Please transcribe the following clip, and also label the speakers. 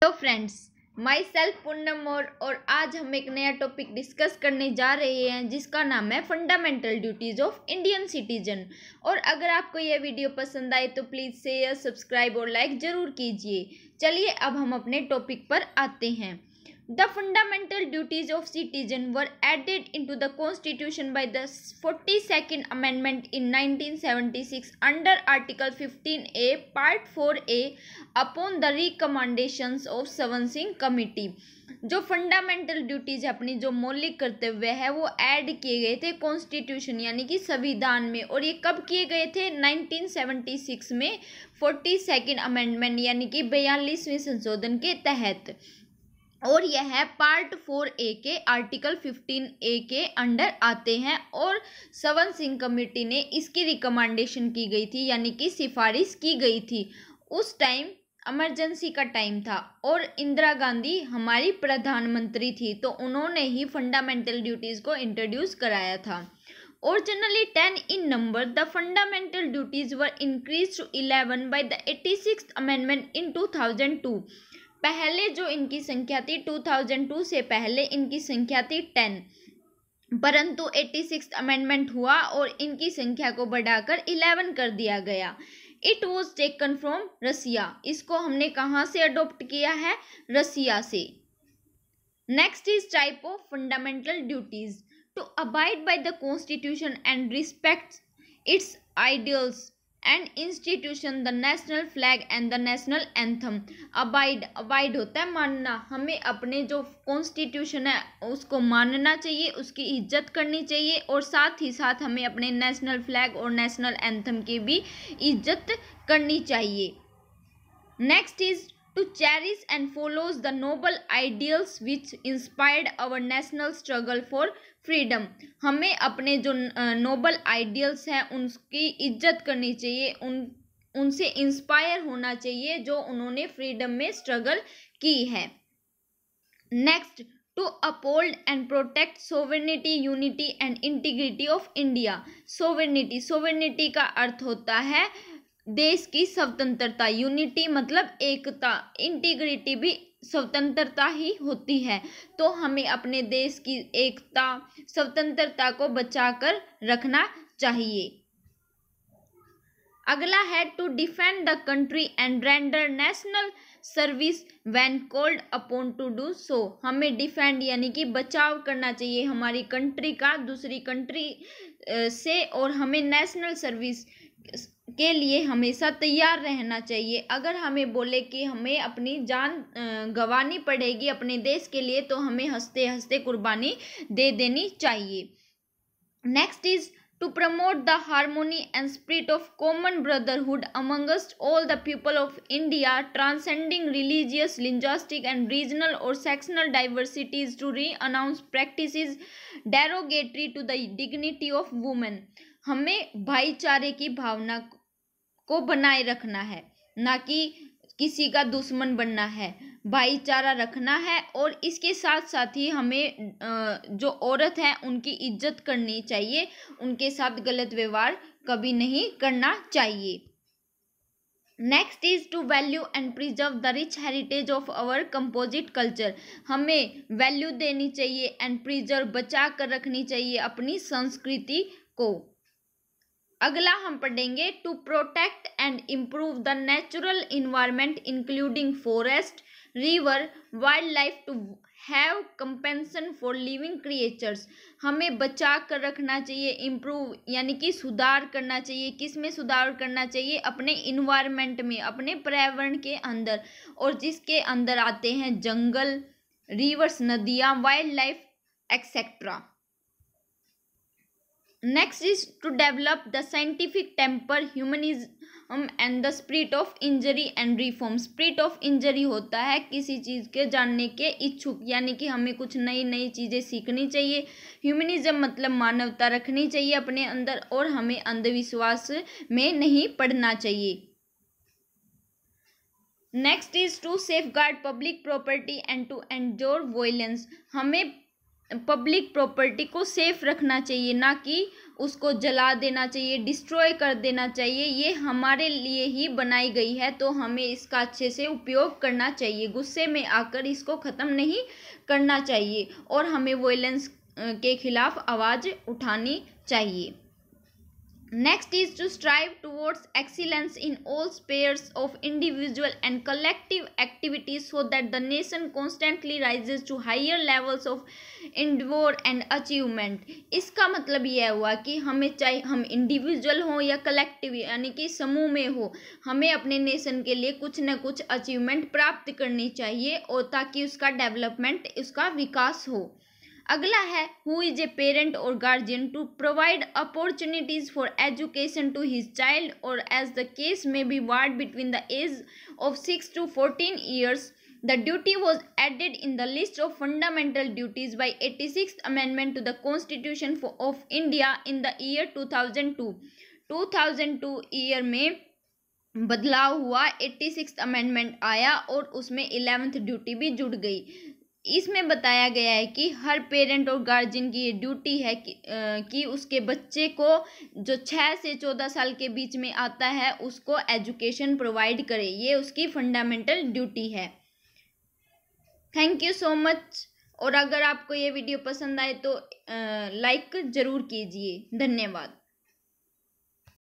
Speaker 1: Hello friends, my self Poonam और आज हम एक नया टॉपिक डिस्कस करने जा रहे हैं जिसका नाम है fundamental duties of Indian citizen. और अगर आपको यह वीडियो पसंद आए तो प्लीज़ शेयर, सब्सक्राइब और लाइक ज़रूर कीजिए। चलिए अब हम अपने टॉपिक पर आते हैं। The fundamental duties of citizen were added into the Constitution by the 42nd Amendment in 1976 under Article 15A, Part 4A upon the recommendations of Savan Singh Committee। जो फंडामेंटल ड्यूटीज अपनी जो मौलिक कर्तव्य है वो ऐड किए गए थे कॉन्स्टिट्यूशन यानी कि संविधान में। और ये कब किए गए थे? 1976 में 42nd अमेंडमेंट यानी कि 42वें संशोधन के तहत। और यह पार्ट 4A के आर्टिकल 15A के अंडर आते हैं। और सवन सिंह कमेटी ने इसकी रिकमेंडेशन की गई थी यानी कि सिफारिश की गई थी। उस टाइम इमरजेंसी का टाइम था और इंदिरा गांधी हमारी प्रधानमंत्री थी, तो उन्होंने ही फंडामेंटल ड्यूटीज को इंट्रोड्यूस कराया था। Originally 10 in number, the fundamental duties were increased to 11 by the 86th Amendment in 2002। पहले जो इनकी संख्या थी 2002 से पहले इनकी संख्या थी 10, परंतु 86th अमेंडमेंट हुआ और इनकी संख्या को बढ़ाकर 11 कर दिया गया। It was taken from Russia. इसको हमने कहाँ से अडॉप्ट किया है? रसिया से। Next is type of fundamental duties. To abide by the constitution and respect its ideals and institution, the national flag and the national anthem. Abide होता है मानना। हमें अपने जो कॉन्स्टिट्यूशन है उसको मानना चाहिए, उसकी इज्जत करनी चाहिए और साथ ही साथ हमें अपने नेशनल फ्लैग और नेशनल एंथम की भी इज्जत करनी चाहिए। Next is to cherish and follows the noble ideals which inspired our national struggle for freedom। हमें अपने जो नोबल आइडियल्स हैं उनकी इज्जत करनी चाहिए, उनसे इंस्पायर होना चाहिए जो उन्होंने फ्रीडम में स्ट्रगल की है। Next, to uphold and protect sovereignty, unity and integrity of India. Sovereignty का अर्थ होता है देश की स्वतंत्रता। यूनिटी मतलब एकता, इंटीग्रिटी भी स्वतंत्रता ही होती है। तो हमें अपने देश की एकता, स्वतंत्रता को बचाकर रखना चाहिए। अगला है to defend the country and render national service when called upon to do so. हमें डिफेंड यानी कि बचाव करना चाहिए हमारी कंट्री का दूसरी कंट्री से, और हमें नेशनल सर्विस के लिए हमेशा तैयार रहना चाहिए। अगर हमें बोले कि हमें अपनी जान गंवानी पड़ेगी अपने देश के लिए तो हमें हंसते हंसते कुर्बानी दे देनी चाहिए। Next is to promote the harmony and spirit of common brotherhood amongst all the people of India, transcending religious, linguistic and regional और sectional diversities, to renounce practices derogatory to the dignity of women. हमें भाईचारे की भावना को बनाए रखना है, ना कि किसी का दुश्मन बनना है। भाईचारा रखना है और इसके साथ साथ ही हमें जो औरत है उनकी इज्जत करनी चाहिए, उनके साथ गलत व्यवहार कभी नहीं करना चाहिए। Next is to value and preserve the rich heritage of our composite culture. हमें वैल्यू देनी चाहिए एंड प्रिजर्व बचा कर रखनी चाहिए अपनी संस्कृति को। अगला हम पढ़ेंगे to protect and improve the natural environment including forest, river, wildlife, to have compassion for living creatures. हमें बचा कर रखना चाहिए, इम्प्रूव यानी कि सुधार करना चाहिए। किस में सुधार करना चाहिए? अपने इन्वायरमेंट में, अपने पर्यावरण के अंदर, और जिसके अंदर आते हैं जंगल, रिवर्स, नदियाँ, wild life etcetera. Next is to develop the scientific temper, humanism and the spirit of inquiry and reform. Spirit of inquiry होता है किसी चीज़ के जानने के इच्छुक, यानी कि हमें कुछ नई नई चीज़ें सीखनी चाहिए। ह्यूमनिज्म मतलब मानवता रखनी चाहिए अपने अंदर, और हमें अंधविश्वास में नहीं पड़ना चाहिए। Next is to safeguard public property and to endure violence. हमें पब्लिक प्रॉपर्टी को सेफ रखना चाहिए, ना कि उसको जला देना चाहिए, डिस्ट्रॉय कर देना चाहिए। ये हमारे लिए ही बनाई गई है, तो हमें इसका अच्छे से उपयोग करना चाहिए। गुस्से में आकर इसको ख़त्म नहीं करना चाहिए और हमें वायलेंस के खिलाफ आवाज़ उठानी चाहिए। Next is to strive towards excellence in all spheres of individual and collective activities so that the nation constantly rises to higher levels of endeavor and achievement। इसका मतलब यह हुआ कि हमें चाहे हम इंडिविजुअल हो या कलेक्टिव यानी कि समूह में हो, हमें अपने नेशन के लिए कुछ न कुछ अचीवमेंट प्राप्त करनी चाहिए और ताकि उसका डेवलपमेंट, उसका विकास हो। अगला है who is a parent or guardian to provide opportunities for education to his child or as the case may be ward between the age of 6 to 14 years। The duty was added in the list of fundamental duties by 86th Amendment to the Constitution of India in the year 2002। 2002 year में बदलाव हुआ, 86th amendment आया और उसमें 11th duty भी जुड़ गई। इसमें बताया गया है कि हर पेरेंट और गार्जियन की ये ड्यूटी है कि उसके बच्चे को जो 6 से 14 साल के बीच में आता है उसको एजुकेशन प्रोवाइड करे। ये उसकी फंडामेंटल ड्यूटी है। Thank you so much. और अगर आपको ये वीडियो पसंद आए तो लाइक ज़रूर कीजिए। धन्यवाद।